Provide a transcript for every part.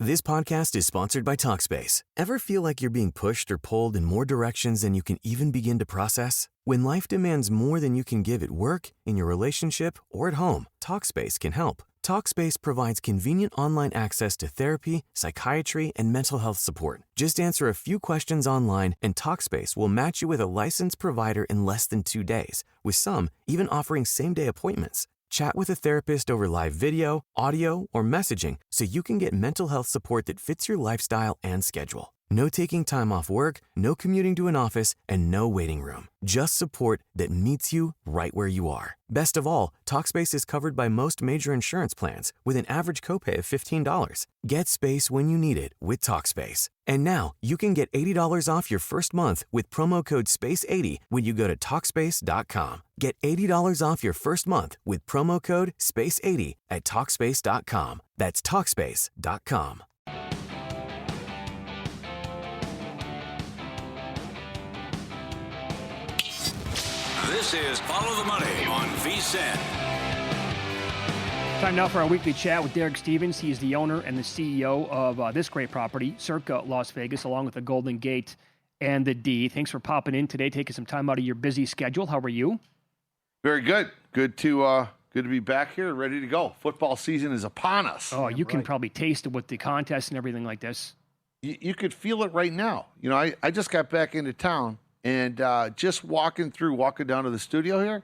This podcast is sponsored by Talkspace. Ever feel like you're being pushed or pulled in more directions than you can even begin to process? When life demands more than you can give at work, in your relationship, or at home, Talkspace can help. Talkspace provides convenient online access to therapy, psychiatry, and mental health support. Just answer a few questions online and Talkspace will match you with a licensed provider in less than 2 days, with some even offering same-day appointments. Chat with a therapist over live video, audio, or messaging so you can get mental health support that fits your lifestyle and schedule. No taking time off work, no commuting to an office, and no waiting room. Just support that meets you right where you are. Best of all, Talkspace is covered by most major insurance plans with an average copay of $15. Get space when you need it with Talkspace. And now, you can get $80 off your first month with promo code SPACE80 when you go to Talkspace.com. Get $80 off your first month with promo code SPACE80 at Talkspace.com. That's Talkspace.com. This is Follow the Money on VSiN. Time now for our weekly chat with Derek Stevens. He is the owner and the CEO of this great property, Circa Las Vegas, along with the Golden Gate and the D. Thanks for popping in today, taking some time out of your busy schedule. How are you? Very good. Good to be back here, ready to go. Football season is upon us. Oh, you can probably taste it with the contest and everything like this. You could feel it right now. You know, I just got back into town, and just walking down to the studio here,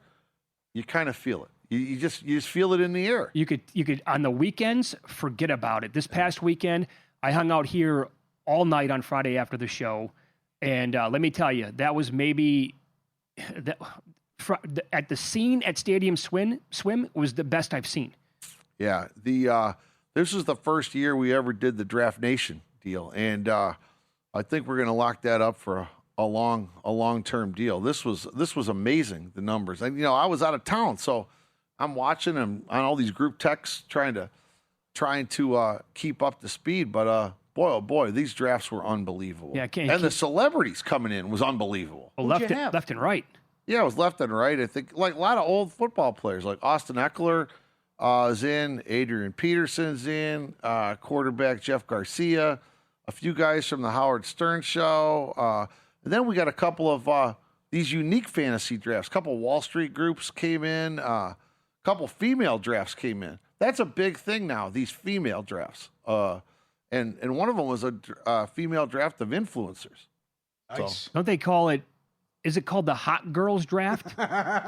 you kind of feel it. You just feel it in the air. You could on the weekends, forget about it. This past weekend, I hung out here all night on Friday after the show, and let me tell you, that was maybe at the scene at Stadium Swim was the best I've seen. Yeah, this was the first year we ever did the Draft Nation deal, and I think we're going to lock that up for a long-term deal. This was amazing, the numbers. And I was out of town, so I'm watching them on all these group texts, trying to keep up to speed. But boy, oh boy, these drafts were unbelievable. Yeah, the celebrities coming in was unbelievable. Well, left and right. Yeah, it was left and right. I think like a lot of old football players, like Austin Eckler is in, Adrian Peterson's in, quarterback Jeff Garcia, a few guys from the Howard Stern show. And then we got a couple of these unique fantasy drafts. A couple Wall Street groups came in. A couple female drafts came in. That's a big thing now, these female drafts. And one of them was a female draft of influencers. Nice. So. Don't they call it, is it called the Hot Girls Draft?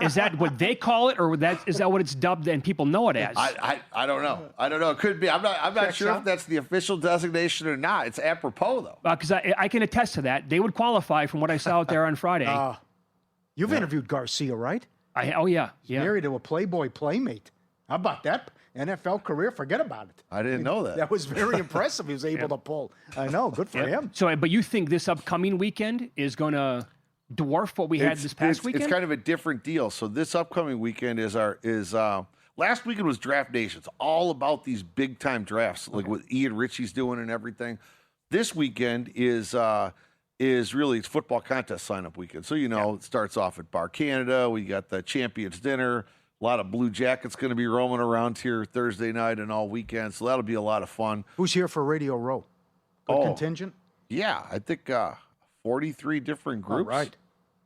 Is that what they call it, or is that what it's dubbed and people know it as? I don't know. I don't know. It could be. I'm not sure if that's the official designation or not. It's apropos, though. Because I can attest to that. They would qualify from what I saw out there on Friday. You've interviewed Garcia, right? Oh, yeah. Married to a Playboy playmate. How about that? NFL career, forget about it. I didn't know that. That was very impressive he was able to pull. I know. Good for him. So, but you think this upcoming weekend is going to dwarf what we had this past weekend? It's kind of a different deal. So this upcoming weekend is last weekend was Draft Nation. It's all about these big time drafts, like what Ian Ritchie's doing and everything. This weekend is really it's football contest sign up weekend. So it starts off at Bar Canada. We got the Champions Dinner. A lot of Blue Jackets going to be roaming around here Thursday night and all weekend. So that'll be a lot of fun. Who's here for Radio Row? Good contingent? Yeah, I think 43 different groups. All right.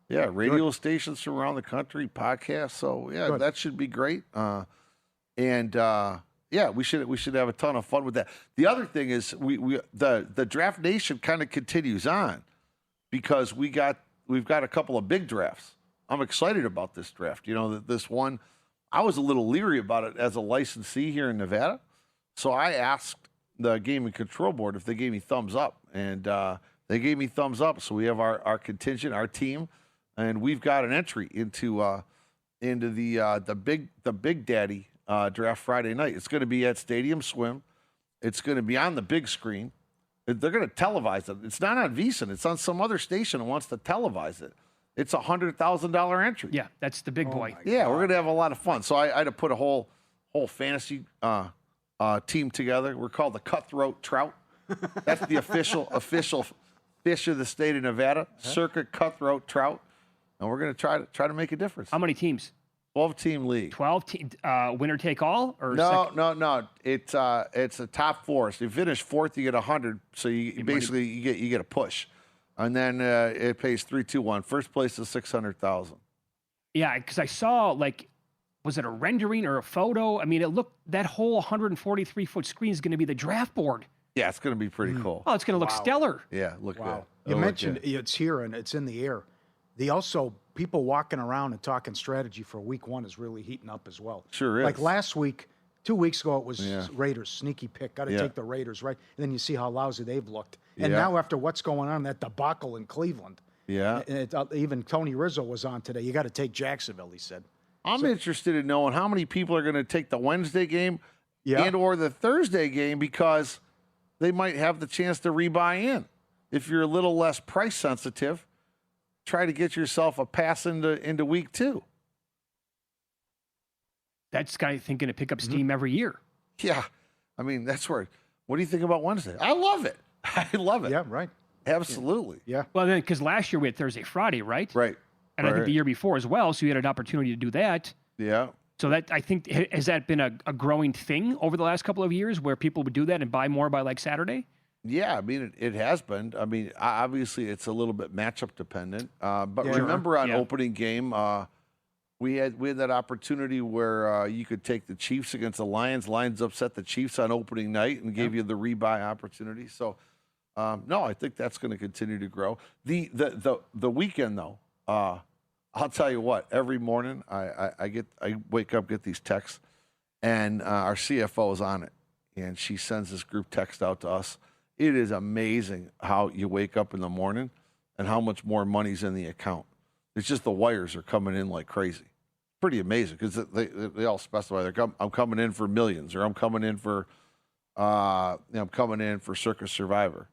Yeah, radio stations from around the country, podcasts. So yeah, that should be great. We should have a ton of fun with that. The other thing is the Draft Nation kind of continues on because we've got a couple of big drafts. I'm excited about this draft. This one, I was a little leery about it as a licensee here in Nevada. So I asked the Gaming Control Board if they gave me thumbs up, and they gave me thumbs up. So we have our contingent, our team, and we've got an entry into the Big Daddy draft Friday night. It's going to be at Stadium Swim. It's going to be on the big screen. They're going to televise it. It's not on VSiN. It's on some other station that wants to televise it. It's $100,000 entry. Yeah, that's the big boy. Yeah, we're going to have a lot of fun. So I had to put a whole fantasy team together. We're called the Cutthroat Trout. That's the official fish of the state of Nevada, Circa Cutthroat Trout. And we're going to try to make a difference. How many teams? 12-team league. 12 team, winner take all, or No. It's a top four. So you finish fourth, you get 100. So you basically you get a push, and then it pays 3-2-1. First place is 600,000. Yeah, because I saw was it a rendering or a photo? I mean, it looked that whole 143-foot screen is going to be the draft board. Yeah, it's going to be pretty cool. Oh, it's going to look stellar. Yeah, look good. You It'll look mentioned good. it's here and it's in the air. Also, people walking around and talking strategy for week one is really heating up as well. Sure is. Like last week, 2 weeks ago, it was Yeah. Raiders, sneaky pick. Got to Yeah. take the Raiders, right? And then you see how lousy they've looked. And Yeah. now after what's going on, that debacle in Cleveland. Yeah. And even Tony Rizzo was on today. You got to take Jacksonville, he said. I'm interested in knowing how many people are going to take the Wednesday game Yeah. and or the Thursday game because they might have the chance to rebuy in. If you're a little less price sensitive, try to get yourself a pass into week 2. That's guy thinking to pick up Mm-hmm. steam every year. Yeah. I mean, that's where. What do you think about Wednesday? I love it. I love it. Yeah, right. Absolutely. Yeah. Well, then because last year we had Thursday, Friday, right? Right. And I think Right. the year before as well. So you had an opportunity to do that. Yeah. So that I think has that been a growing thing over the last couple of years where people would do that and buy more by like Saturday? Yeah, I mean, it has been. I mean, obviously, it's a little bit matchup dependent. But Yeah. remember on Yeah. opening game, we had that opportunity where you could take the Chiefs against the Lions. Lions upset the Chiefs on opening night and gave you the rebuy opportunity. So, no, I think that's going to continue to grow. The weekend, though, I'll tell you what. Every morning, I wake up, get these texts, and our CFO is on it, and she sends this group text out to us. It is amazing how you wake up in the morning and how much more money's in the account. It's just the wires are coming in like crazy. Pretty amazing because they all specify I'm coming in for millions, or I'm coming in for I'm coming in for Circus Survivor.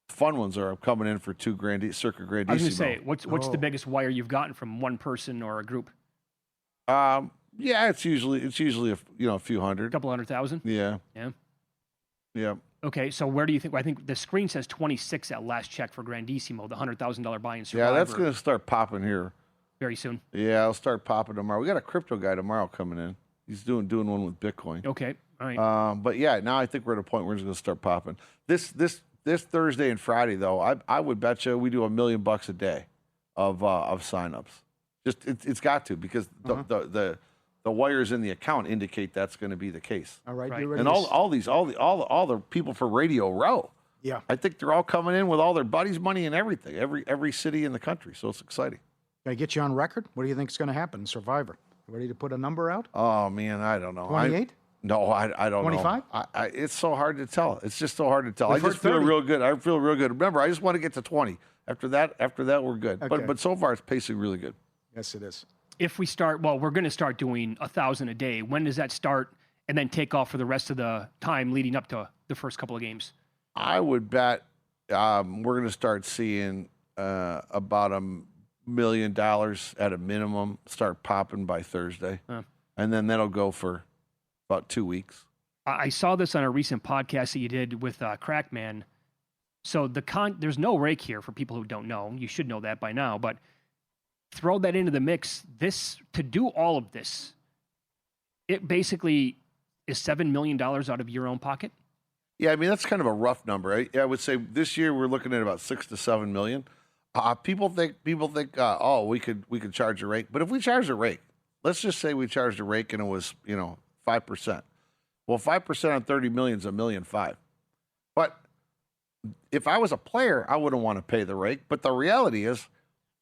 Fun ones are I'm coming in for Circa Grandissimo. I was going to say, what's the biggest wire you've gotten from one person or a group? Yeah, it's usually a few A hundred. couple 100,000? Yeah. Yeah. Yeah. Okay, so where do you think? I think the screen says 26 at last check for Grandissimo, the $100,000 buy-in Survivor. Yeah, that's going to start popping here. very soon. Yeah, I'll start popping tomorrow. We got a crypto guy tomorrow coming in. He's doing one with Bitcoin. Okay, all right. But yeah, now I think we're at a point where it's going to start popping. This Thursday and Friday though, I would bet you we do $1 million a day of signups. Just it's got to because the wires in the account indicate that's going to be the case. All right. Right. You ready And to all the people for Radio Row. Yeah. I think they're all coming in with all their buddies' money and everything. Every city in the country. So it's exciting. Can I get you on record? What do you think is going to happen in Survivor? You ready to put a number out? Oh man, I don't know. 28? No, I don't 25? know. It's so hard to tell. It's just so hard to tell. We've I just heard feel 30. real good. I feel real good. Remember, I just want to get to 20. After that, we're good. Okay. But so far, it's pacing really good. Yes, it is. If we start, well, we're going to start doing 1,000 a day. When does that start and then take off for the rest of the time leading up to the first couple of games? I would bet we're going to start seeing about $1 million at a minimum start popping by Thursday, and then that'll go for about 2 weeks. I saw this on a recent podcast that you did with Crackman. So there's no rake here for people who don't know. You should know that by now, but throw that into the mix. To do all of this, it basically is $7 million out of your own pocket. Yeah, I mean that's kind of a rough number. I would say this year we're looking at about 6 to 7 million. People think, oh, we could charge a rake, but if we charge a rake, let's just say we charged a rake and it was 5%. Well, 5% on 30 million is $1.5 million. But if I was a player, I wouldn't want to pay the rake. But the reality is,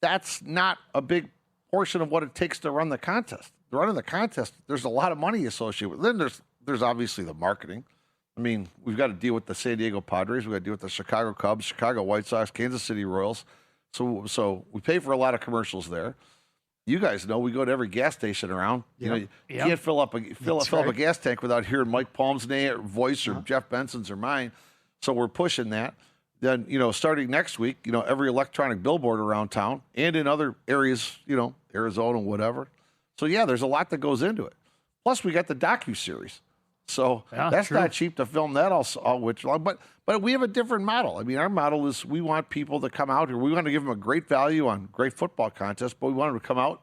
that's not a big portion of what it takes to run the contest. Running the contest, there's a lot of money associated with it. Then there's obviously the marketing. I mean, we've got to deal with the San Diego Padres. We've got to deal with the Chicago Cubs, Chicago White Sox, Kansas City Royals. So we pay for a lot of commercials there. You guys know we go to every gas station around. You can't fill up a gas tank without hearing Mike Palm's voice or Jeff Benson's or mine. So we're pushing that. Then, starting next week, every electronic billboard around town and in other areas, Arizona, whatever. So, yeah, there's a lot that goes into it. Plus, we got the docuseries. So that's true. not cheap to film that all which long. But we have a different model. I mean, our model is we want people to come out here. We want to give them a great value on great football contests, but we want them to come out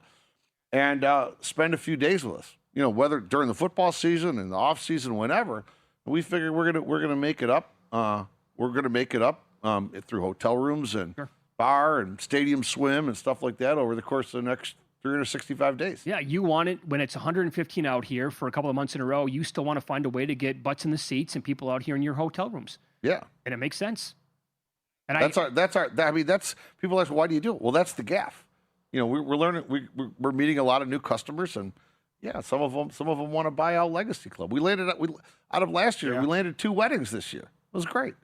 and spend a few days with us. You know, whether during the football season and the off season, whenever. We figure we're gonna make it up. We're gonna make it up through hotel rooms and bar and stadium swim and stuff like that over the course of the next 365 days. Yeah, you want it when it's 115 out here for a couple of months in a row. You still want to find a way to get butts in the seats and people out here in your hotel rooms. Yeah, and it makes sense. And that's people ask, why do you do it? Well, that's the gaff. You know, we're learning. We're meeting a lot of new customers, and yeah, some of them want to buy out Legacy Club. We landed out of last year. Yeah. We landed 2 weddings this year. It was great.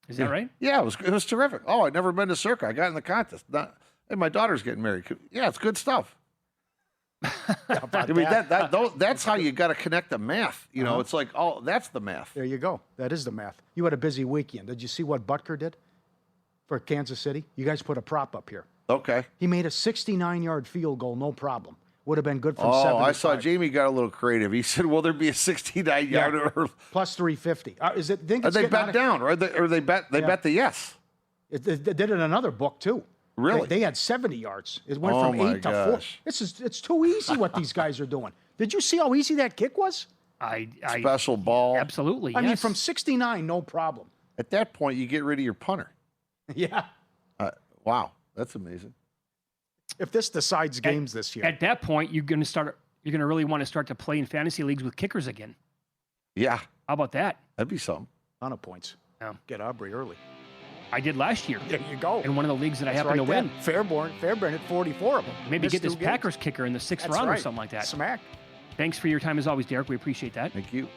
Is that right? Yeah, it was terrific. Oh, I'd never been to Circa. I got in the contest. Hey, my daughter's getting married. Yeah, it's good stuff. I mean, that's how you got to connect the math. You know, it's like, oh, that's the math. There you go. That is the math. You had a busy weekend. Did you see what Butker did for Kansas City? You guys put a prop up here. Okay. He made a 69-yard field goal, no problem. Would have been good from 7 to I saw Jamie got a little creative. He said, "Will there be a 69-yarder plus 350?" Is it? They bet down, right? Or they bet the yes. They did it in another book too. Really? They had 70 yards. It went from 8 to 4. It's too easy what these guys are doing. Did you see how easy that kick was? Special ball. Absolutely. I mean, from 69, no problem. At that point, you get rid of your punter. Yeah. Wow, that's amazing. If this decides games this year, at that point, you're going to really want to start to play in fantasy leagues with kickers again. Yeah. How about that? That'd be something. Ton of points. Yeah. Get Aubrey early. I did last year. There you go. In one of the leagues that I happened to win. Fairburn hit 44 of them. Maybe get this Packers kicker in the 6th round or something like that. Smack. Thanks for your time as always, Derek. We appreciate that. Thank you.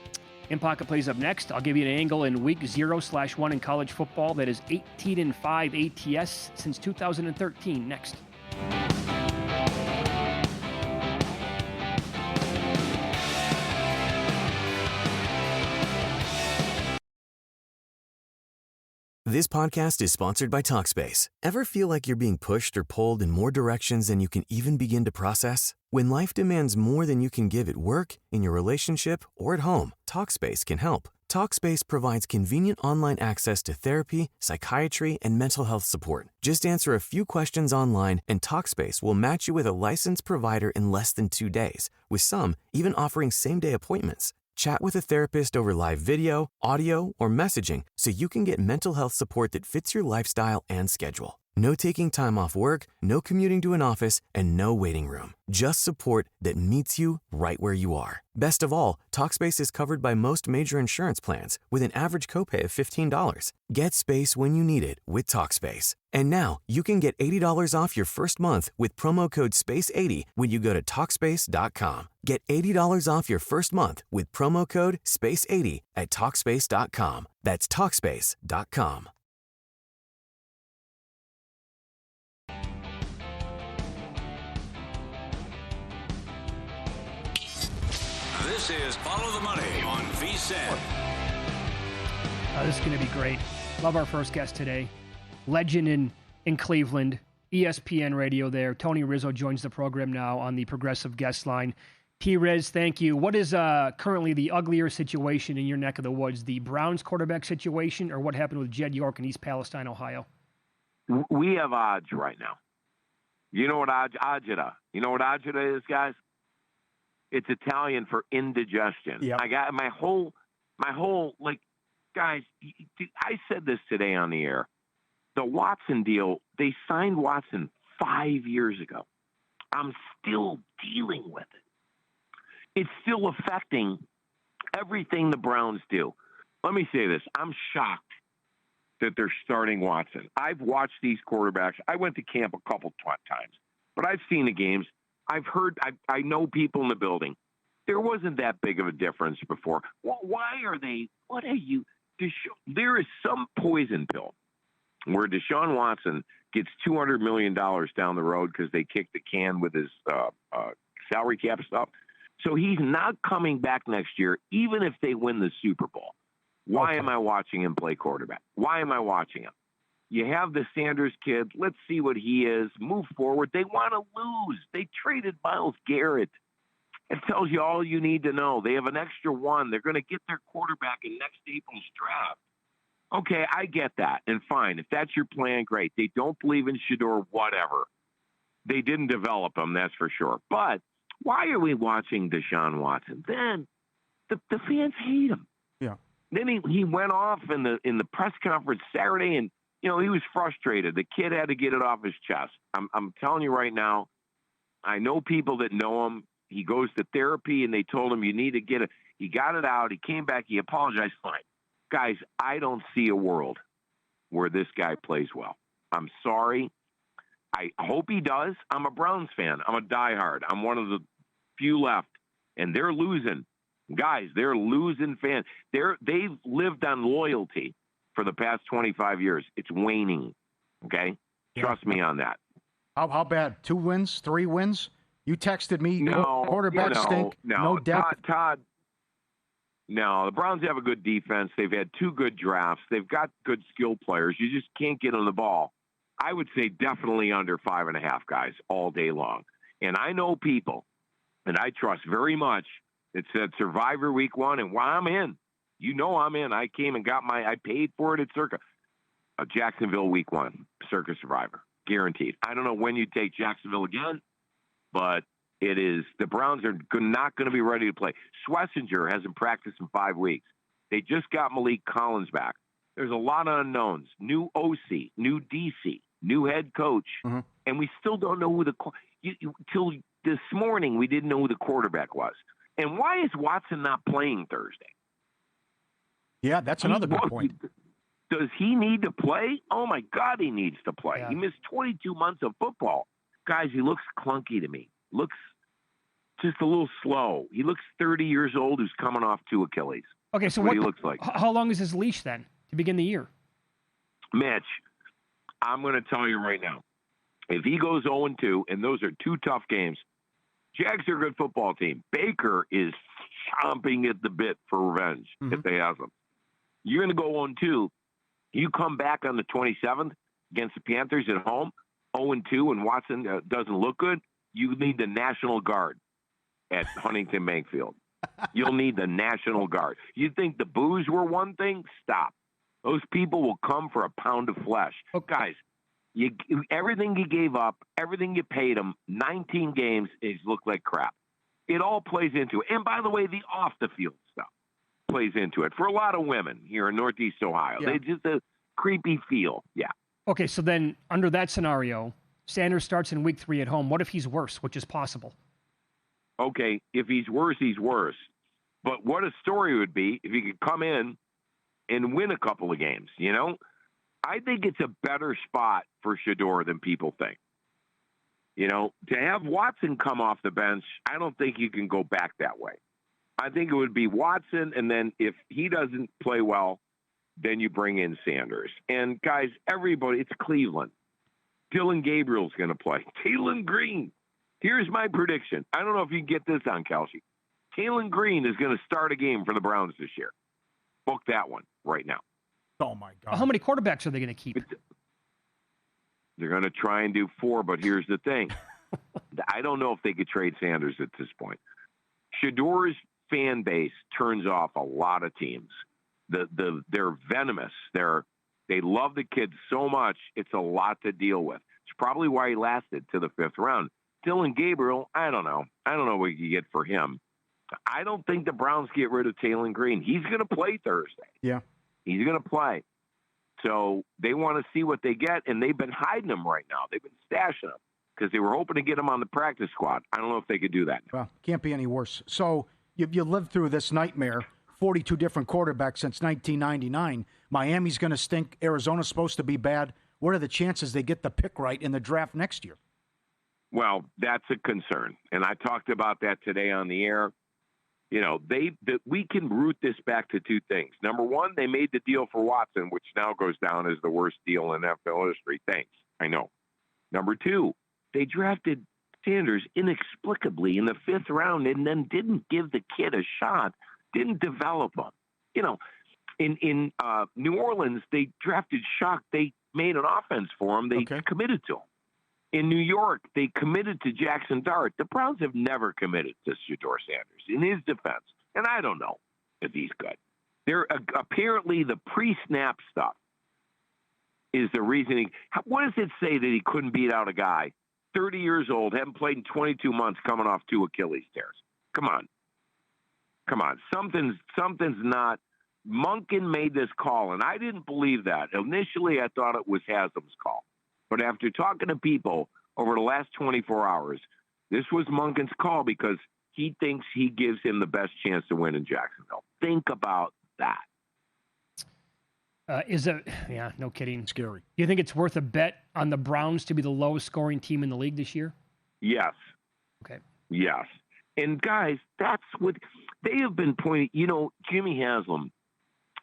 In Pocket Plays up next. I'll give you an angle in week 0/1 in college football that is 18-5 ATS since 2013. Next. This podcast is sponsored by Talkspace. Ever feel like you're being pushed or pulled in more directions than you can even begin to process? When life demands more than you can give at work, in your relationship, or at home, Talkspace can help. Talkspace provides convenient online access to therapy, psychiatry, and mental health support. Just answer a few questions online and Talkspace will match you with a licensed provider in less than 2 days, with some even offering same-day appointments. Chat with a therapist over live video, audio, or messaging so you can get mental health support that fits your lifestyle and schedule. No taking time off work, no commuting to an office, and no waiting room. Just support that meets you right where you are. Best of all, Talkspace is covered by most major insurance plans with an average copay of $15. Get space when you need it with Talkspace. And now, you can get $80 off your first month with promo code SPACE80 when you go to Talkspace.com. Get $80 off your first month with promo code SPACE80 at Talkspace.com. That's Talkspace.com. This is Follow the Money on VSiN. This is going to be great. Love our first guest today. Legend in Cleveland, ESPN radio there. Tony Rizzo joins the program now on the Progressive Guest Line. T-Riz, thank you. What is currently the uglier situation in your neck of the woods, the Browns quarterback situation or what happened with Jed York in East Palestine, Ohio? We have odds right now. You know what agita? You know what agita is, guys? It's Italian for indigestion. Yep. I got my whole, like, guys, I said this today on the air. The Watson deal, they signed Watson 5 years ago. I'm still dealing with it. It's still affecting everything the Browns do. Let me say this. I'm shocked that they're starting Watson. I've watched these quarterbacks. I went to camp a couple times, but I've seen the games. I've heard, I know people in the building. There wasn't that big of a difference before. Well, why are they, what are you, there is some poison pill where Deshaun Watson gets $200 million down the road because they kicked the can with his salary cap stuff. So he's not coming back next year, even if they win the Super Bowl. Why am I watching him play quarterback? Why am I watching him? You have the Sanders kid. Let's see what he is. Move forward. They want to lose. They traded Myles Garrett. It tells you all you need to know. They have an extra one. They're going to get their quarterback in next April's draft. Okay, I get that. And fine. If that's your plan, great. They don't believe in Shedeur, whatever. They didn't develop him, that's for sure. But Why are we watching Deshaun Watson? Then the fans hate him. Yeah. Then he went off in the press conference Saturday, and he was frustrated. The kid had to get it off his chest. I'm telling you right now, I know people that know him. He goes to therapy, and they told him you need to get it. He got it out. He came back. He apologized. Fine, guys. I don't see a world where this guy plays well. I'm sorry. I hope he does. I'm a Browns fan. I'm a diehard. I'm one of the few left, and they're losing. Guys, they're losing fans. They've lived on loyalty for the past 25 years. It's waning, okay? Yeah. Trust me on that. How bad? 2 wins? 3 wins? You texted me, No, quarterback stink, no depth. Todd, no, the Browns have a good defense. They've had 2 good drafts. They've got good skill players. You just can't get on the ball. I would say definitely under 5.5 guys all day long. And I know people, and I trust very much, that said Survivor Week 1, and I'm in. I'm in. I came and got I paid for it at Circa. Jacksonville Week 1, Circa Survivor, guaranteed. I don't know when you take Jacksonville again, but it is. The Browns are not going to be ready to play. Schlesinger hasn't practiced in 5 weeks. They just got Malik Collins back. There's a lot of unknowns. New OC, new DC, new head coach, and we still don't know who till this morning we didn't know who the quarterback was. And why is Watson not playing Thursday? Yeah, that's another good point. Does he need to play? Oh, my God, he needs to play. Yeah. He missed 22 months of football. Guys, he looks clunky to me. Looks just a little slow. He looks 30 years old who's coming off 2 Achilles. Okay, so what he looks like. How long is his leash then to begin the year? Mitch, I'm going to tell you right now, if he goes 0-2, and those are 2 tough games, Jags are a good football team. Baker is chomping at the bit for revenge if they have him. You're going to go 0-2. You come back on the 27th against the Panthers at home, 0-2, and Watson doesn't look good, you need the National Guard at Huntington Bank Field. You'll need the National Guard. You think the boos were one thing? Stop. Those people will come for a pound of flesh. Okay. Guys, everything you gave up, everything you paid him, 19 games, he's looked like crap. It all plays into it. And by the way, the off-the-field stuff plays into it. For a lot of women here in Northeast Ohio, Yeah. they just a creepy feel. Yeah. Okay, so then under that scenario, Sanders starts in week 3 at home. What if he's worse, which is possible? Okay, if he's worse, he's worse. But what a story would be if he could come in and win a couple of games, I think it's a better spot for Shedeur than people think. To have Watson come off the bench, I don't think you can go back that way. I think it would be Watson, and then if he doesn't play well, then you bring in Sanders. And, guys, everybody, it's Cleveland. Dylan Gabriel's going to play. Taylon Green. Here's my prediction. I don't know if you can get this on, Kelsey. Taylon Green is going to start a game for the Browns this year. Book that one right now. Oh, my God. How many quarterbacks are they going to keep? They're going to try and do 4, but here's the thing. I don't know if they could trade Sanders at this point. Shedeur's fan base turns off a lot of teams. They're venomous. They love the kid so much, it's a lot to deal with. It's probably why he lasted to the 5th round. Dylan Gabriel, I don't know. I don't know what you get for him. I don't think the Browns get rid of Taylon Green. He's going to play Thursday. Yeah. He's going to play. So they want to see what they get, and they've been hiding him right now. They've been stashing him because they were hoping to get him on the practice squad. I don't know if they could do that now. Well, can't be any worse. So you lived through this nightmare, 42 different quarterbacks since 1999. Miami's going to stink. Arizona's supposed to be bad. What are the chances they get the pick right in the draft next year? Well, that's a concern, and I talked about that today on the air. We can root this back to 2 things. Number one, they made the deal for Watson, which now goes down as the worst deal in NFL history. Thanks. I know. Number 2, they drafted Sanders inexplicably in the 5th round and then didn't give the kid a shot, didn't develop him. In New Orleans, they drafted Shock. They made an offense for him. They committed to him. In New York, they committed to Jackson Dart. The Browns have never committed to Shedeur Sanders in his defense. And I don't know if he's good. Apparently, the pre-snap stuff is the reason. What does it say that he couldn't beat out a guy 30 years old, haven't played in 22 months, coming off 2 Achilles tears. Come on. Something's not. Monken made this call, and I didn't believe that. Initially, I thought it was Haslam's call. But after talking to people over the last 24 hours, this was Monken's call because he thinks he gives him the best chance to win in Jacksonville. Think about that. No kidding. Scary. Do you think it's worth a bet on the Browns to be the lowest scoring team in the league this year? Yes. Okay. Yes. And guys, that's what they have been pointing. Jimmy Haslam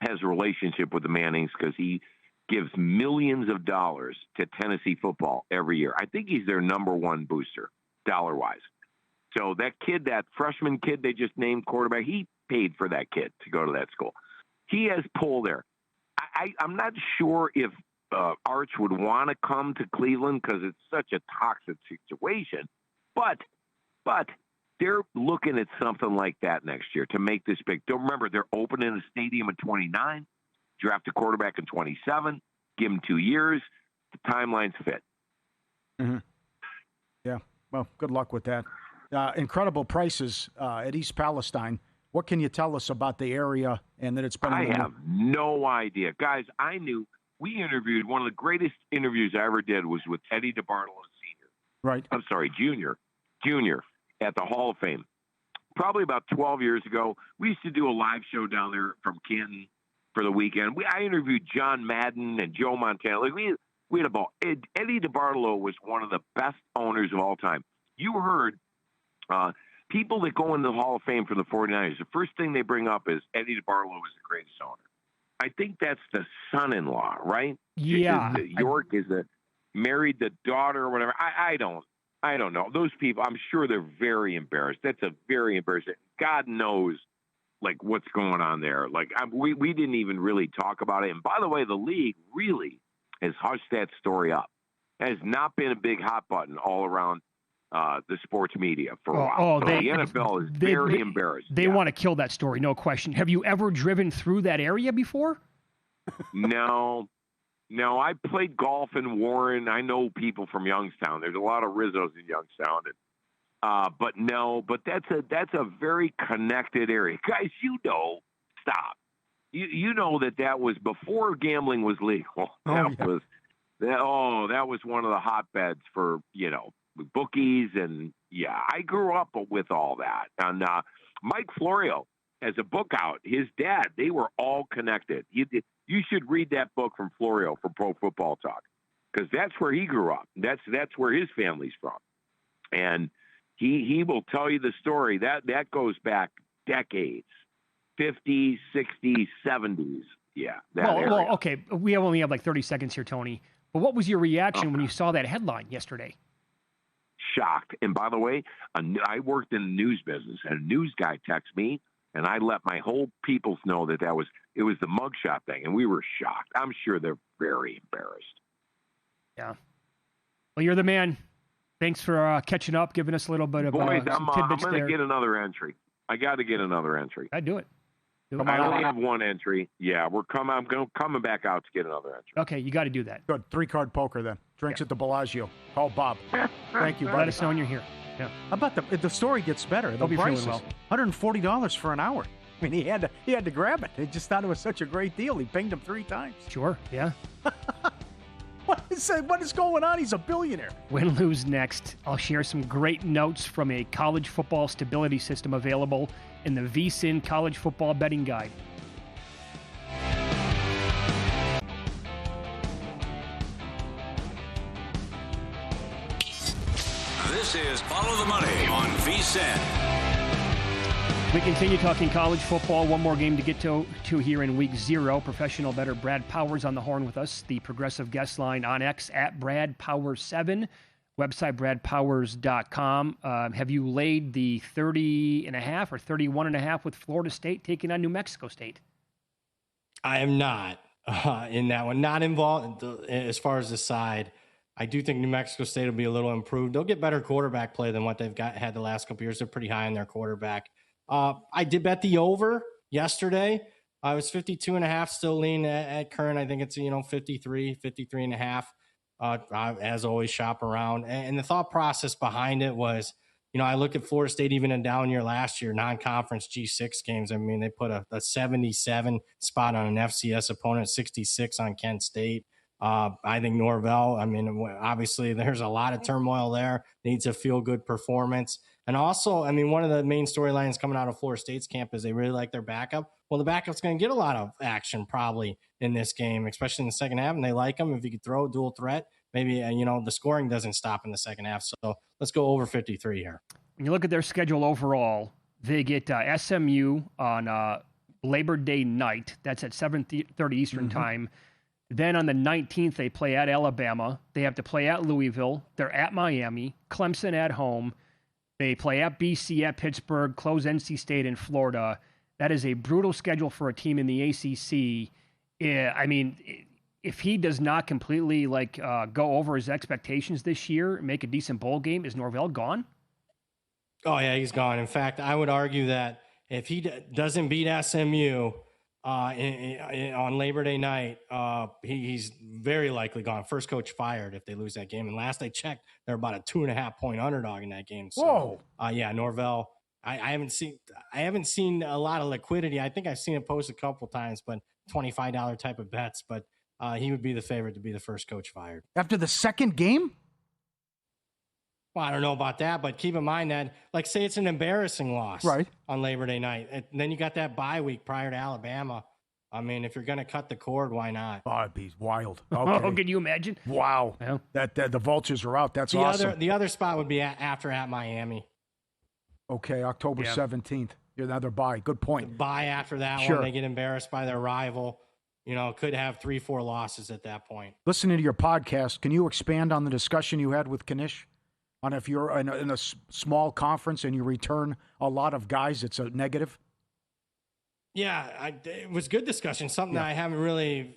has a relationship with the Mannings because he gives millions of dollars to Tennessee football every year. I think he's their number one booster, dollar-wise. So that kid, that freshman kid they just named quarterback, he paid for that kid to go to that school. He has pull there. I'm not sure if Arch would want to come to Cleveland because it's such a toxic situation. But they're looking at something like that next year to make this big. Don't remember, they're opening a stadium in 29, draft a quarterback in 27, give him 2 years. The timelines fit. Mm-hmm. Yeah, well, good luck with that. Incredible prices at East Palestine. What can you tell us about the area and that it's been? I have no idea. Guys, we interviewed, one of the greatest interviews I ever did was with Eddie DeBartolo Sr. Right. I'm sorry, Junior at the Hall of Fame. Probably about 12 years ago, we used to do a live show down there from Canton for the weekend. I interviewed John Madden and Joe Montana. We had a ball. Eddie DeBartolo was one of the best owners of all time. You heard people that go into the Hall of Fame for the 49ers, the first thing they bring up is Eddie DeBartolo was the greatest owner. I think that's the son-in-law, right? Yeah. York married the daughter or whatever. I don't know. Those people, I'm sure they're very embarrassed. That's a very embarrassing. God knows, what's going on there. We didn't even really talk about it. And by the way, the league really has hushed that story up. It has not been a big hot button all around the sports media for a while. The NFL is very embarrassed. They want to kill that story, no question. Have you ever driven through that area before? No, I played golf in Warren. I know people from Youngstown. There's a lot of Rizzos in Youngstown. But that's a very connected area. Guys, stop. You know that was before gambling was legal. That was one of the hotbeds for, bookies. And I grew up with all that. And Mike Florio has a book out. His dad, they were all connected. You should read that book from Florio for Pro Football Talk, because that's where he grew up. That's where his family's from. And he will tell you the story. That goes back decades, 50s, 60s, 70s. Yeah. Well, okay. We only have 30 seconds here, Tony. But what was your reaction when you saw that headline yesterday? Shocked. And by the way, I worked in the news business, and a news guy texted me, and I let my whole peoples know it was the mugshot thing, and we were shocked. I'm sure they're very embarrassed. Yeah. Well, you're the man. Thanks for catching up, giving us a little bit of Boys, some I'm tidbits going there. to get another entry. I got to get another entry. I'd do it. I only have one entry. Yeah, I'm coming back out to get another entry. Okay, you got to do that. Good. 3-card poker then. Drinks at the Bellagio. Call Bob. Thank you, buddy. Let us know when you're here. Yeah. How about the story gets better? The prices, $140 for an hour. I mean, he had to grab it. He just thought it was such a great deal. He pinged him 3 times. Sure. Yeah. What is going on? He's a billionaire. Win, lose next. I'll share some great notes from a college football stability system available in the VSiN College Football Betting Guide. This is Follow the Money on VSiN. We continue talking college football. One more game to get to here in week 0. Professional bettor Brad Powers on the horn with us. The Progressive Guest Line on X at BradPowers7. Website bradpowers.com. Have you laid the 30.5 or 31.5 with Florida State taking on New Mexico State? I am not in that one. Not involved as far as the side. I do think New Mexico State will be a little improved. They'll get better quarterback play than what they've had the last couple years. They're pretty high on their quarterback. I did bet the over yesterday. I was 52.5, still lean at current. I think it's 53.5. as always, shop around. And the thought process behind it was, I look at Florida State, even in down year last year, non-conference G6 games. I mean, they put a 77 spot on an FCS opponent, 66 on Kent State. I think Norvell, obviously there's a lot of turmoil there, needs a feel-good performance. And also, one of the main storylines coming out of Florida State's camp is they really like their backup. Well, the backup's going to get a lot of action probably in this game, especially in the second half, and they like him. If you could throw a dual threat, maybe, the scoring doesn't stop in the second half. So let's go over 53 here. When you look at their schedule overall, they get SMU on Labor Day night. That's at 7:30 Eastern time. Then on the 19th, they play at Alabama. They have to play at Louisville. They're at Miami. Clemson at home. They play at BC, at Pittsburgh, close NC State in Florida. That is a brutal schedule for a team in the ACC. If he does not completely go over his expectations this year and make a decent bowl game, is Norvell gone? Oh, yeah, he's gone. In fact, I would argue that if he doesn't beat SMU on Labor Day night, he's very likely gone. First coach fired if they lose that game. And last I checked, they're about a 2.5-point underdog in that game. So, Whoa. Norvell. I haven't seen a lot of liquidity. I think I've seen it posted a couple times, but $25 type of bets. But he would be the favorite to be the first coach fired After the second game? Well, I don't know about that, but keep in mind that, say it's an embarrassing loss on Labor Day night. And then you got that bye week prior to Alabama. If you're going to cut the cord, why not? Oh, it'd be wild. Oh, Okay. can you imagine? Wow. Yeah. That the Vultures are out. That's awesome. The other spot would be at Miami. Okay, October 17th. Another bye. Good point. Bye after that one. They get embarrassed by their rival. Could have 3-4 losses at that point. Listening to your podcast, can you expand on the discussion you had with Kanish? On if you're in a small conference and you return a lot of guys, it's a negative? Yeah, it was good discussion. Something that I haven't really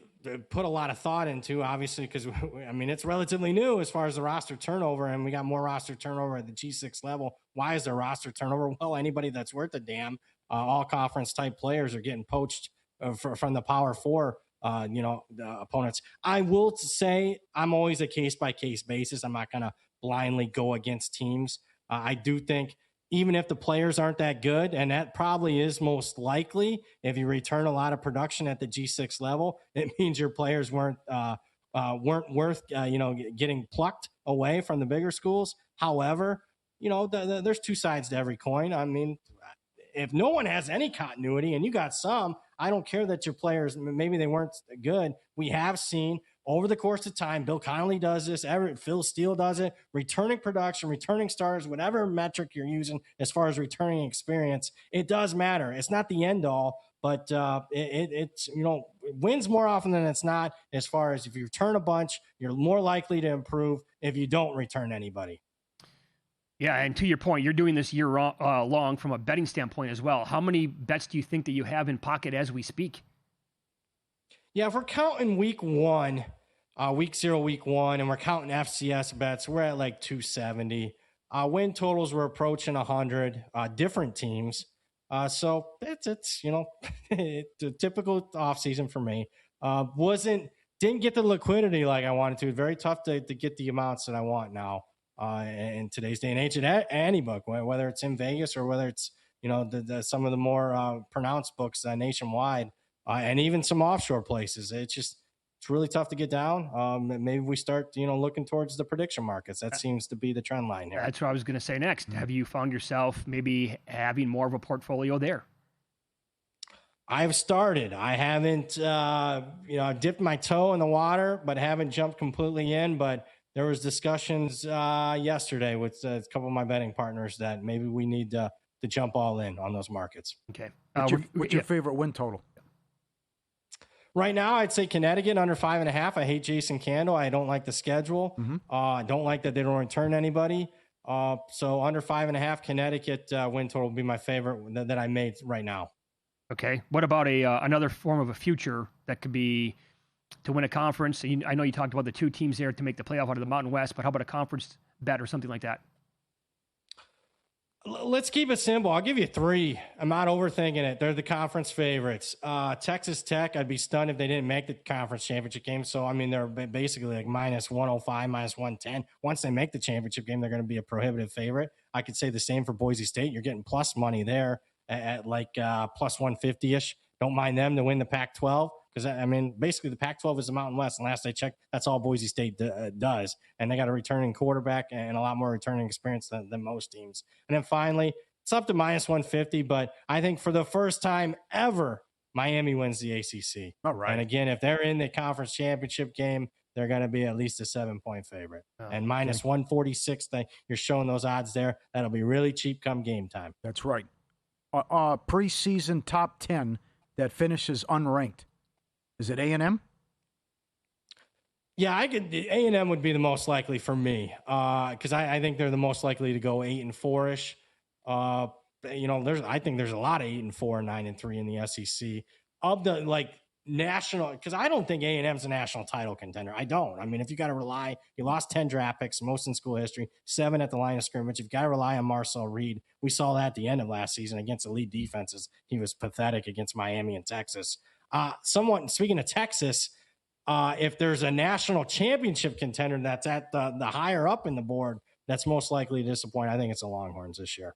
put a lot of thought into, obviously, because, it's relatively new as far as the roster turnover, and we got more roster turnover at the G6 level. Why is there roster turnover? Well, anybody that's worth a damn, all conference type players are getting poached from the Power Four, the opponents. I will say I'm always a case-by-case basis. I'm not going to blindly go against teams. I do think even if the players aren't that good, and that probably is most likely if you return a lot of production at the G6 level, it means your players weren't worth getting plucked away from the bigger schools. However, there's two sides to every coin. If no one has any continuity and you got some, I don't care that your players, maybe they weren't good. We have seen over the course of time, Bill Connolly does this, Phil Steele does it, returning production, returning starters, whatever metric you're using as far as returning experience, it does matter. It's not the end all, but it wins more often than it's not. As far as if you return a bunch, you're more likely to improve if you don't return anybody. Yeah, and to your point, you're doing this year long from a betting standpoint as well. How many bets do you think that you have in pocket as we speak? Yeah, if we're counting week 0, week 1, and we're counting FCS bets, we're at like 270. Win totals were approaching 100. Different teams. So it's it's a typical offseason for me. Didn't get the liquidity like I wanted to. Very tough to get the amounts that I want now in today's day and age at any book, whether it's in Vegas or whether it's some of the more pronounced books nationwide. And even some offshore places. It's really tough to get down. Maybe we start, looking towards the prediction markets. That seems to be the trend line here. That's what I was going to say next. Mm-hmm. Have you found yourself maybe having more of a portfolio there? I've started. I haven't, dipped my toe in the water, but haven't jumped completely in. But there was discussions yesterday with a couple of my betting partners that maybe we need to jump all in on those markets. Okay. What's your favorite win total? Right now, I'd say Connecticut under 5.5. I hate Jason Candle. I don't like the schedule. Mm-hmm. I don't like that they don't return anybody. So under 5.5, Connecticut win total would be my favorite that I made right now. Okay. What about another form of a future that could be to win a conference? I know you talked about the two teams there to make the playoff out of the Mountain West, but how about a conference bet or something like that? Let's keep it simple. I'll give you 3. I'm not overthinking it. They're the conference favorites. Texas Tech, I'd be stunned if they didn't make the conference championship game. So, I mean, they're basically like minus 105, minus 110. Once they make the championship game, they're going to be a prohibitive favorite. I could say the same for Boise State. You're getting plus money there at like plus 150-ish. Don't mind them to win the Pac-12 because, I mean, basically the Pac-12 is the Mountain West. And last I checked, that's all Boise State does. And they got a returning quarterback and a lot more returning experience than most teams. And then finally, it's up to minus 150. But I think for the first time ever, Miami wins the ACC. All right. And again, if they're in the conference championship game, they're going to be at least a 7-point favorite. And minus 146, you're showing those odds there. That'll be really cheap come game time. That's right. Preseason top 10 that finishes unranked. Is it A&M? Yeah, A&M would be the most likely for me because I think they're the most likely to go 8-4-ish. I think there's a lot of 8-4, 9-3 in the SEC of the national, because I don't think A&M's a national title contender. I don't. I mean, if you got to rely, you lost 10 draft picks, most in school history, 7 at the line of scrimmage. You've got to rely on Marcel Reed. We saw that at the end of last season against elite defenses. He was pathetic against Miami and Texas. Speaking of Texas, if there's a national championship contender that's at the higher up in the board, that's most likely to disappoint. I think it's the Longhorns this year,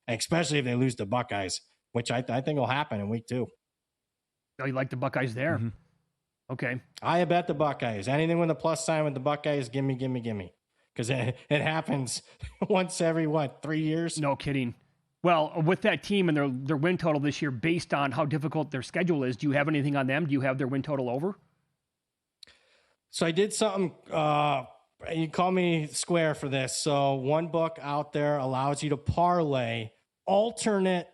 especially if they lose to Buckeyes, which I think will happen in week 2. Oh, you like the Buckeyes there? Mm-hmm. Okay. I bet the Buckeyes. Anything with a plus sign with the Buckeyes, give me. Because it happens once every, 3 years? No kidding. Well, with that team and their win total this year, based on how difficult their schedule is, do you have anything on them? Do you have their win total over? So I did something, you call me square for this. So one book out there allows you to parlay alternative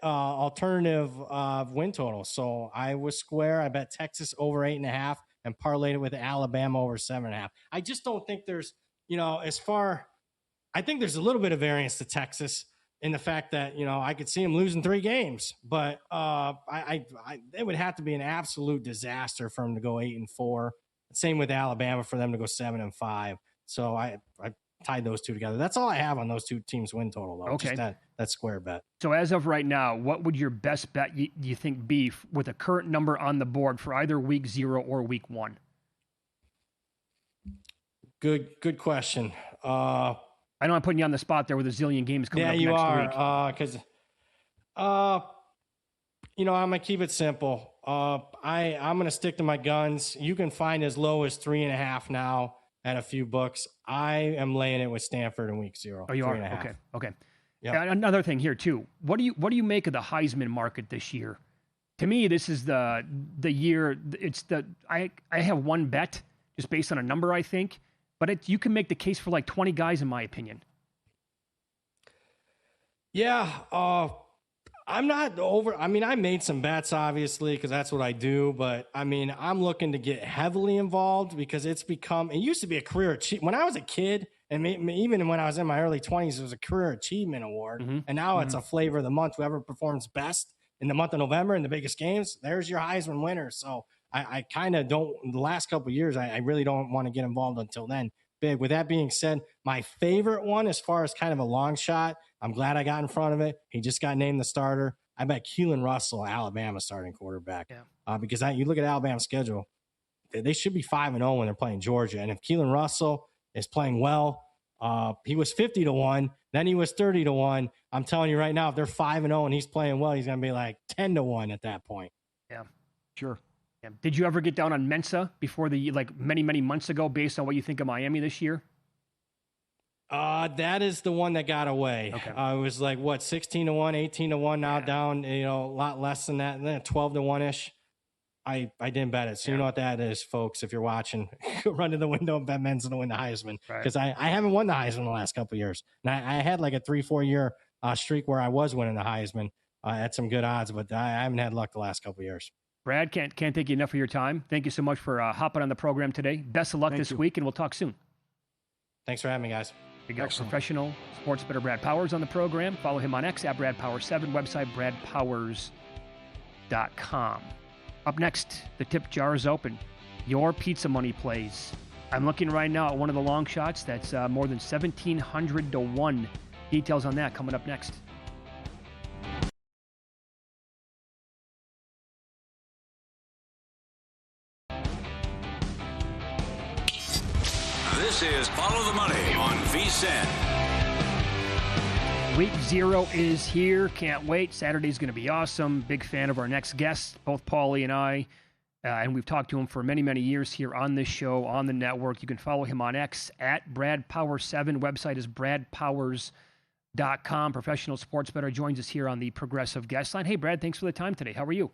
win total. So I was square. I bet Texas over 8.5 and parlayed it with Alabama over 7.5. I just don't think there's, I think there's a little bit of variance to Texas in the fact that, I could see them losing 3 games, but it would have to be an absolute disaster for them to go 8-4. Same with Alabama for them to go 7-5. So I tied those two together. That's all I have on those two teams' win total, though. Okay. Just that square bet. So as of right now, what would your best bet you think be with a current number on the board for either week 0 or week 1? Good question. I know I'm putting you on the spot there with a zillion games coming up next week. Yeah, you are. Because, I'm going to keep it simple. I'm going to stick to my guns. You can find as low as 3.5 now at a few books. I am laying it with Stanford in week 0. Oh, you are? Okay. Yep. Yeah, another thing here too. What do you make of the Heisman market this year? To me, this is the year. I have one bet just based on a number, I think, but you can make the case for like 20 guys in my opinion. Yeah, I'm not over. I mean, I made some bets, obviously, because that's what I do. But, I mean, I'm looking to get heavily involved because it used to be a career achievement. When I was a kid, and even when I was in my early 20s, it was a career achievement award. Mm-hmm. And now it's a flavor of the month. Whoever performs best in the month of November in the biggest games, there's your Heisman winner. So I kind of don't, the last couple of years, I really don't want to get involved until then. Big. With that being said, my favorite one, as far as kind of a long shot, I'm glad I got in front of it. He just got named the starter. I bet Keelan Russell, Alabama starting quarterback. Yeah. Because you look at Alabama's schedule, they should be 5-0 when they're playing Georgia. And if Keelan Russell is playing well, he was 50-1, then he was 30-1. I'm telling you right now, if they're 5-0 and he's playing well, he's going to be like 10-1 at that point. Yeah, sure. Yeah. Did you ever get down on Mensa before many months ago, based on what you think of Miami this year? That is the one that got away. Okay. It was 16-1, 18-1, now down, a lot less than that, and then 12-1-ish. I didn't bet it. So you know what that is, folks. If you're watching, run to the window and bet Men's going to win the Heisman. Because I haven't won the Heisman the last couple of years. And I had like a 3-4 year streak where I was winning the Heisman at some good odds, but I haven't had luck the last couple of years. Brad, can't thank you enough for your time. Thank you so much for hopping on the program today. Best of luck this week, and we'll talk soon. Thanks for having me, guys. There you go. Professional sports bettor Brad Powers on the program. Follow him on X at BradPowers7, website bradpowers.com. Up next, the tip jar is open. Your pizza money plays. I'm looking right now at one of the long shots that's more than 1,700 to 1. Details on that coming up next. This is Follow the Money on VSiN. Week 0 is here. Can't wait. Saturday's going to be awesome. Big fan of our next guest, both Paulie and I. And we've talked to him for many, many years here on this show, on the network. You can follow him on X at BradPower7. Website is bradpowers.com. Professional sports bettor joins us here on the Progressive Guest Line. Hey, Brad, thanks for the time today. How are you?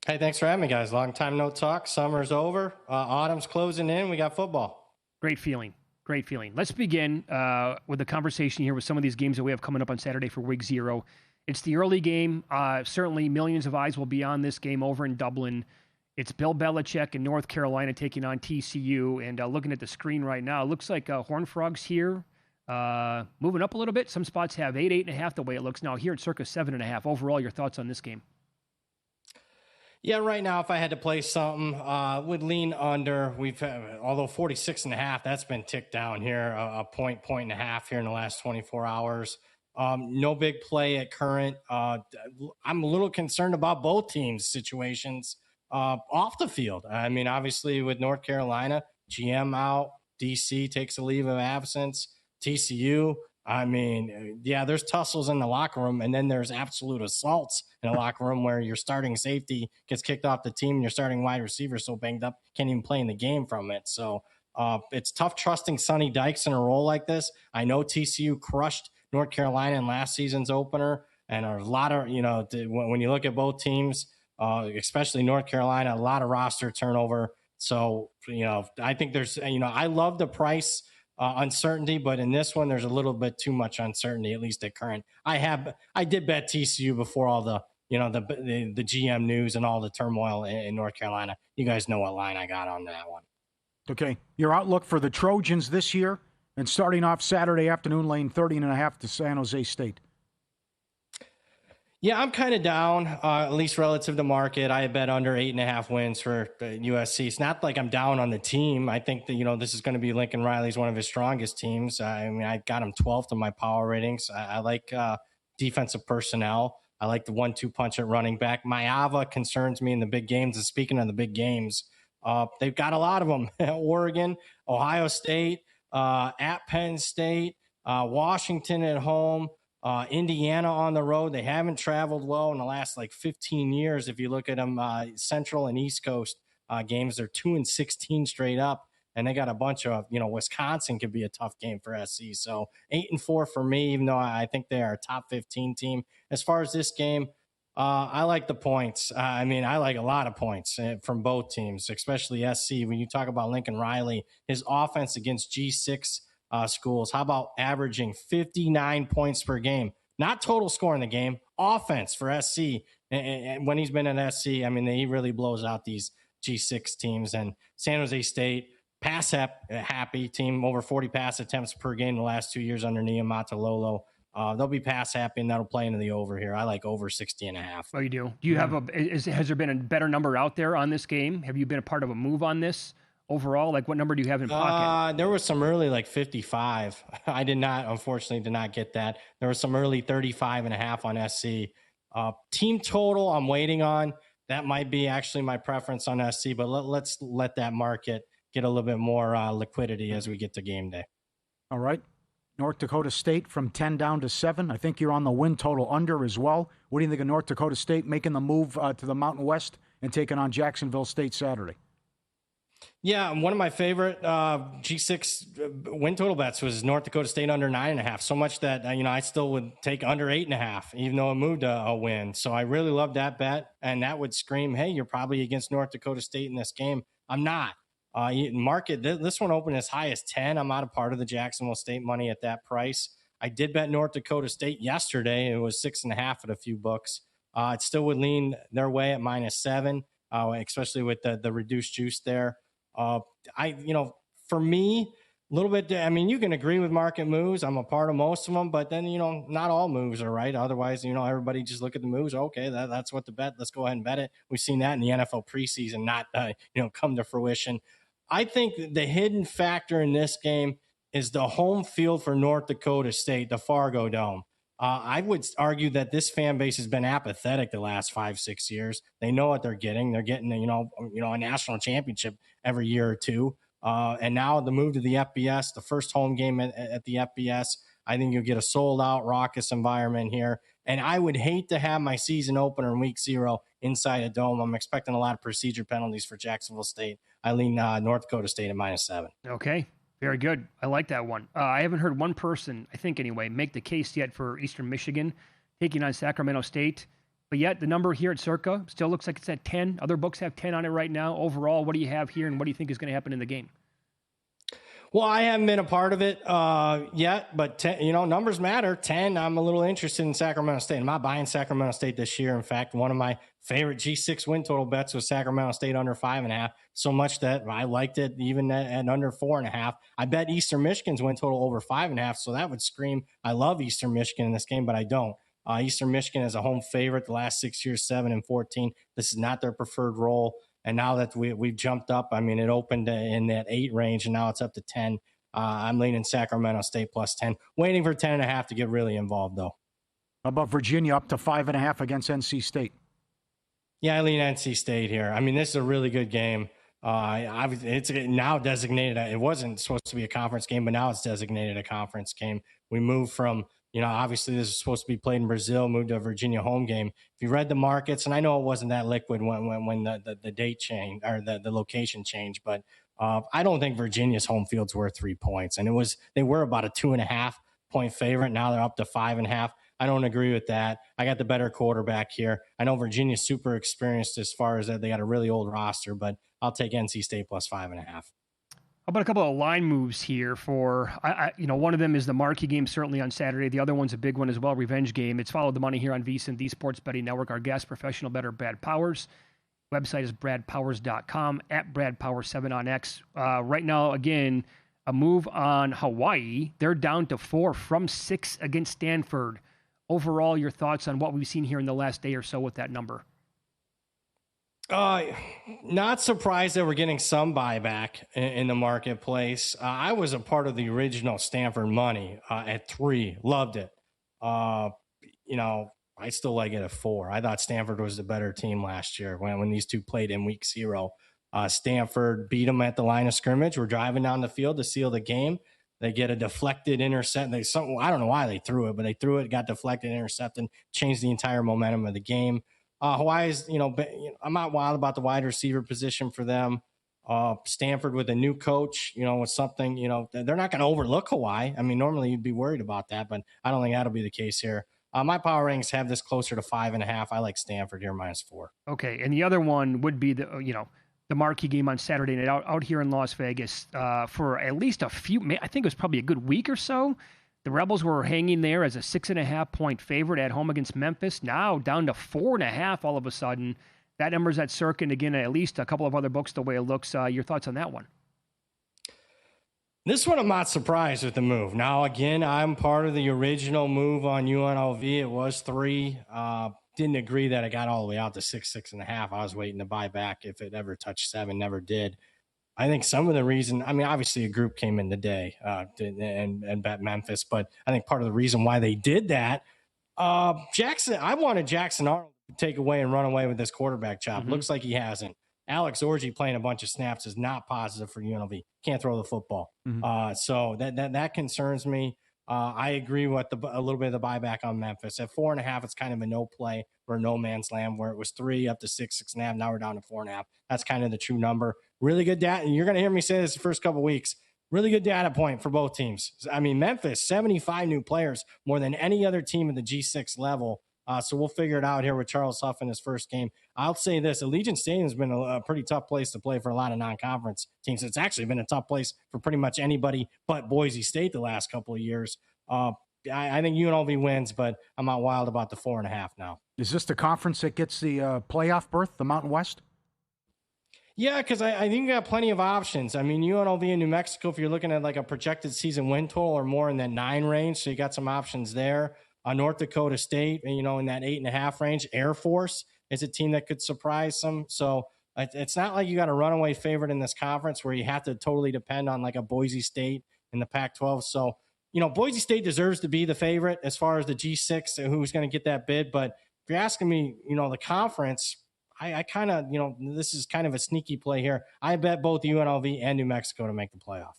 Hey, thanks for having me, guys. Long time no talk. Summer's over. Autumn's closing in. We got football. Great feeling. Great feeling. Let's begin with the conversation here with some of these games that we have coming up on Saturday for Week 0. It's the early game. Certainly millions of eyes will be on this game over in Dublin. It's Bill Belichick in North Carolina taking on TCU. And looking at the screen right now, it looks like Horned Frogs here moving up a little bit. Some spots have 8.5 the way it looks now. Here it's circa 7.5. Overall, your thoughts on this game? Yeah, right now, if I had to play something, would lean under. Although 46.5, that's been ticked down here, a point and a half here in the last 24 hours. No big play at current. I'm a little concerned about both teams' situations off the field. I mean, obviously with North Carolina, GM out, DC takes a leave of absence, TCU. I mean, yeah, there's tussles in the locker room, and then there's absolute assaults in the locker room where your starting safety gets kicked off the team and your starting wide receiver so banged up, can't even play in the game from it. So it's tough trusting Sonny Dykes in a role like this. I know TCU crushed North Carolina in last season's opener, and a lot of, when you look at both teams, especially North Carolina, a lot of roster turnover. So, I think there's, I love the price uncertainty, but in this one, there's a little bit too much uncertainty, at least at current. I did bet TCU before all the, the GM news and all the turmoil in North Carolina. You guys know what line I got on that one. Okay. Your outlook for the Trojans this year and starting off Saturday afternoon, laying 30.5 to San Jose State. Yeah, I'm kind of down, at least relative to market. I bet under 8.5 wins for USC. It's not like I'm down on the team. I think that, this is going to be Lincoln Riley's one of his strongest teams. I mean, I got him 12th in my power ratings. I like defensive personnel. I like the 1-2 punch at running back. Maava concerns me in the big games. And speaking of the big games, they've got a lot of them. Oregon, Ohio State, at Penn State, Washington at home. Indiana on the road. They haven't traveled well in the last 15 years. If you look at them, Central and East Coast games, they're 2-16 straight up, and they got a bunch of, Wisconsin could be a tough game for SC. So 8-4 for me, even though I think they are a top 15 team. As far as this game, I like the points. I like a lot of points from both teams, especially SC. When you talk about Lincoln Riley, his offense against G6 schools, how about averaging 59 points per game? Not total score in the game, offense for SC. And when he's been at SC, he really blows out these G6 teams. And San Jose State, pass-happy team, over 40 pass attempts per game the last 2 years under Niumatalolo. They'll be pass-happy, and that'll play into the over here. I like over 60.5. Oh, you do? Do you have has there been a better number out there on this game? Have you been a part of a move on this? Overall, what number do you have in pocket? There was some early 55. I unfortunately did not get that. There was some early 35.5 on SC. Team total, I'm waiting on. That might be actually my preference on SC, but let's let that market get a little bit more liquidity as we get to game day. All right. North Dakota State from 10 down to 7. I think you're on the win total under as well. What do you think of North Dakota State making the move to the Mountain West and taking on Jacksonville State Saturday? Yeah, one of my favorite G6 win total bets was North Dakota State under 9.5. So much that I still would take under 8.5, even though it moved a win. So I really love that bet, and that would scream, "Hey, you're probably against North Dakota State in this game." I'm not. Market this one opened as high as 10. I'm not a part of the Jacksonville State money at that price. I did bet North Dakota State yesterday. It was 6.5 at a few books. It still would lean their way at -7, especially with the reduced juice there. For me, a little bit, you can agree with market moves. I'm a part of most of them, but then, not all moves are right. Otherwise, everybody just look at the moves. Okay, that's what to bet. Let's go ahead and bet it. We've seen that in the NFL preseason, not, come to fruition. I think the hidden factor in this game is the home field for North Dakota State, the Fargo Dome. I would argue that this fan base has been apathetic the last 5-6 years. They know what they're getting. They're getting, a national championship every year or two. And now the move to the FBS, the first home game at the FBS, I think you'll get a sold-out, raucous environment here. And I would hate to have my season opener in week 0 inside a dome. I'm expecting a lot of procedure penalties for Jacksonville State. I lean North Dakota State at -7. Okay, very good. I like that one. I haven't heard one person, I think anyway, make the case yet for Eastern Michigan taking on Sacramento State. But yet the number here at Circa still looks like it's at 10. Other books have 10 on it right now. Overall, what do you have here, and what do you think is going to happen in the game? Well, I haven't been a part of it yet, but 10, numbers matter. 10, I'm a little interested in Sacramento State. I'm not buying Sacramento State this year. In fact, one of my favorite G6 win total bets was Sacramento State under 5.5, so much that I liked it even at under 4.5. I bet Eastern Michigan's win total over 5.5, so that would scream I love Eastern Michigan in this game, but I don't. Eastern Michigan is a home favorite the last 6 years, 7-14. This is not their preferred role. And now that we've jumped up, I mean, it opened in that 8 range, and now it's up to 10. I'm leaning Sacramento State +10. Waiting for 10.5 to get really involved, though. How about Virginia up to 5.5 against NC State? Yeah, I lean NC State here. I mean, this is a really good game. It's now designated. It wasn't supposed to be a conference game, but now it's designated a conference game. We moved from, obviously this is supposed to be played in Brazil, moved to a Virginia home game. If you read the markets, and I know it wasn't that liquid when the date changed or the location changed, but I don't think Virginia's home field's worth 3 points. And they were about a 2.5 point favorite. Now they're up to 5.5. I don't agree with that. I got the better quarterback here. I know Virginia's super experienced as far as that. They got a really old roster, but I'll take NC State +5.5. How about a couple of line moves here for, one of them is the marquee game, certainly on Saturday. The other one's a big one as well, revenge game. It's Follow the Money here on VSiN, the Sports Betting Network. Our guest, professional bettor Brad Powers. Website is bradpowers.com, at BradPowers7 on X. Right now, again, a move on Hawaii. They're down to 4 from 6 against Stanford. Overall, your thoughts on what we've seen here in the last day or so with that number? Not surprised that we're getting some buyback in the marketplace. I was a part of the original Stanford money at 3. Loved it. I still like it at 4. I thought Stanford was the better team last year when these two played in week 0. Stanford beat them at the line of scrimmage. We're driving down the field to seal the game. They get a deflected intercept. I don't know why they threw it, but they threw it, got deflected, intercepted, changed the entire momentum of the game. Hawaii's, I'm not wild about the wide receiver position for them. Stanford with a new coach, with something, they're not going to overlook Hawaii. I mean, normally you'd be worried about that, but I don't think that'll be the case here. My power rankings have this closer to 5.5. I like Stanford here -4. Okay, and the other one would be the marquee game on Saturday night out here in Las Vegas for at least a few. I think it was probably a good week or so. The Rebels were hanging there as a 6.5 point favorite at home against Memphis. Now down to 4.5 all of a sudden. That number's at Circa, and again, at least a couple of other books the way it looks. Your thoughts on that one? This one I'm not surprised with the move. Now, again, I'm part of the original move on UNLV. It was 3. Didn't agree that it got all the way out to 6.5. I was waiting to buy back if it ever touched 7, never did. I think some of the reason, obviously a group came in today and bet Memphis, but I think part of the reason why they did that, I wanted Jackson Arnold to take away and run away with this quarterback job. Looks like he hasn't. Alex Orji playing a bunch of snaps is not positive for UNLV. Can't throw the football. So that concerns me. I agree with a little bit of the buyback on Memphis. At 4.5, it's kind of a no play or no man's land where it was 3 up to 6.5. Now we're down to 4.5. That's kind of the true number. Really good data. And you're going to hear me say this the first couple of weeks. Really good data point for both teams. Memphis, 75 new players, more than any other team at the G6 level. So we'll figure it out here with Charles Huff in his first game. I'll say this, Allegiant Stadium has been a pretty tough place to play for a lot of non-conference teams. It's actually been a tough place for pretty much anybody but Boise State the last couple of years. I think UNLV wins, but I'm not wild about the 4.5 now. Is this the conference that gets the playoff berth, the Mountain West? Yeah, because I think you got plenty of options. UNLV and New Mexico, if you're looking at like a projected season win total, or more in that 9 range, so you got some options there. North Dakota State, in that 8.5 range. Air Force is a team that could surprise some. So it's not like you got a runaway favorite in this conference where you have to totally depend on like a Boise State in the Pac-12. So, Boise State deserves to be the favorite as far as the G6, who's going to get that bid. But if you're asking me, the conference, I kind of, this is kind of a sneaky play here. I bet both UNLV and New Mexico to make the playoff.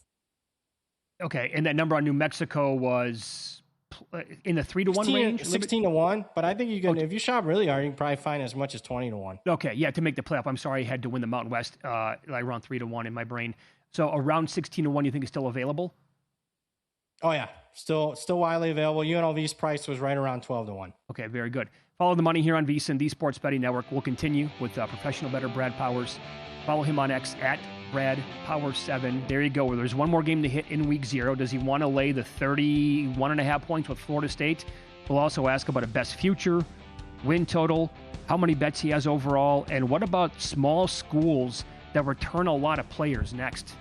Okay, and that number on New Mexico was in the 3-1 range? 16-1, but I think you can, if you shop really hard, you can probably find as much as 20-1. Okay, yeah, to make the playoff. I'm sorry, I had to win the Mountain West, like around 3-1 in my brain. So around 16-1, you think is still available? Oh yeah, still widely available. UNLV's price was right around 12-1. Okay, very good. Follow the money here on VSiN, the Sports Betting Network. We'll continue with professional bettor Brad Powers. Follow him on X at BradPower7. There you go. There's one more game to hit in week 0. Does he want to lay the 31.5 points with Florida State? We'll also ask about a best future, win total, how many bets he has overall, and what about small schools that return a lot of players next.